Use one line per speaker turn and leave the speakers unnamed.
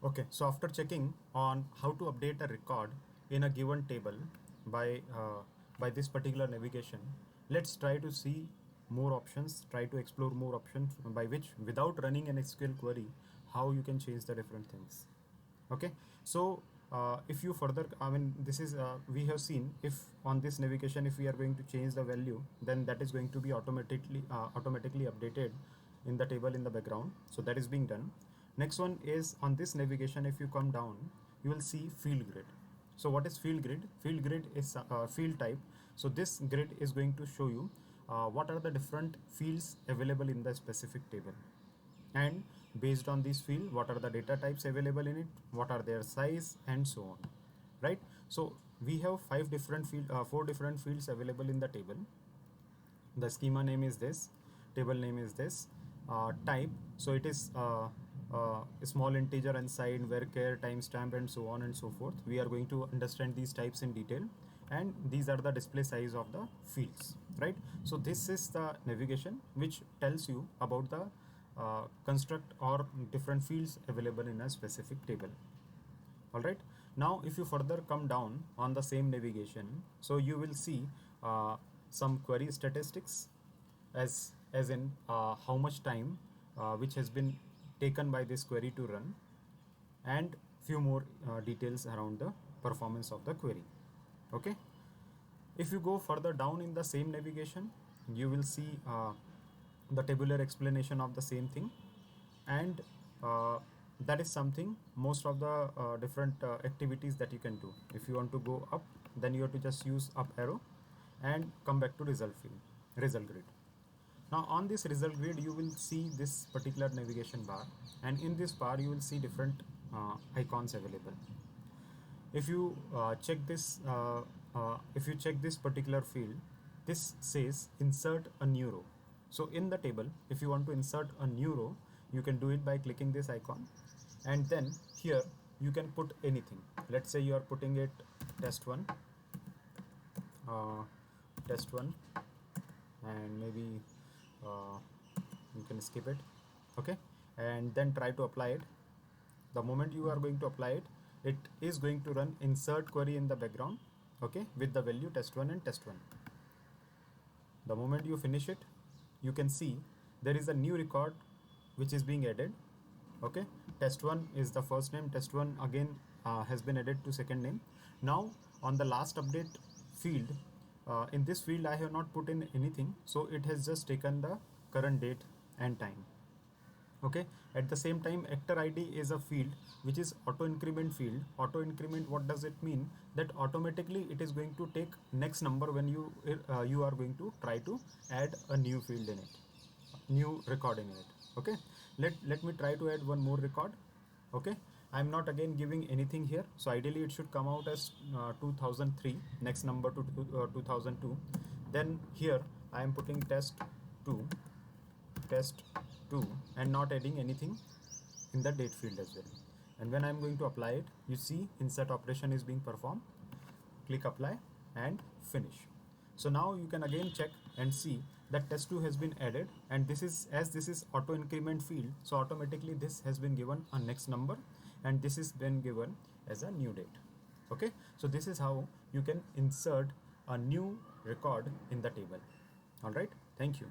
Okay, so after checking on how to update a record in a given table by this particular navigation, let's try to see more options, try to explore more options by which without running an SQL query, how you can change the different things. Okay, so if you further, I mean, this is we have seen if on this navigation, if we are going to change the value, then that is going to be automatically updated in the table in the background. So that is being done. Next one is on this navigation. If you come down, you will see field grid. So what is field grid? Field grid is field type. So this grid is going to show you what are the different fields available in the specific table, and based on this field, what are the data types available in it, what are their size, and so on, right? So we have four different fields available in the table. The schema name is this, table name is this, type, so it is a small integer unsigned, varchar, timestamp, and so on and so forth. We are going to understand these types in detail, and these are the display size of the fields, right? So this is the navigation which tells you about the construct or different fields available in a specific table. All right, now if you further come down on the same navigation, so you will see some query statistics, as in how much time which has been taken by this query to run, and few more details around the performance of the query. Okay, if you go further down in the same navigation, you will see the tabular explanation of the same thing, and that is something most of the different activities that you can do. If you want to go up, then you have to just use up arrow and come back to result grid. Now on this result grid, you will see this particular navigation bar, and in this bar you will see different icons available. If you if you check this particular field, this says insert a new row. So in the table, if you want to insert a new row, you can do it by clicking this icon, and then here you can put anything. Let's say you are putting it test1, test1, and maybe you can skip it. Okay, and then try to apply it. The moment you are going to apply it, it is going to run insert query in the background, okay, with the value test1 and test1. The moment you finish it, you can see there is a new record which is being added. Okay, test1 is the first name, test1 again has been added to second name. Now on the last update field, in this field I have not put in anything, so it has just taken the current date and time. Okay, at the same time, actor id is a field which is auto increment field. Auto increment, what does it mean? That automatically it is going to take next number when you are going to try to add a new field in it, new record in it. Okay, let me try to add one more record. Okay, I'm not again giving anything here, so ideally it should come out as 2003, next number to 2002. Then here I am putting test2, and not adding anything in the date field as well. And when I'm going to apply it, you see insert operation is being performed. Click apply and finish. So now you can again check and see that test2 has been added, and this is auto increment field, so automatically this has been given a next number, and this is then given as a new date. Okay, so this is how you can insert a new record in the table. All right, thank you.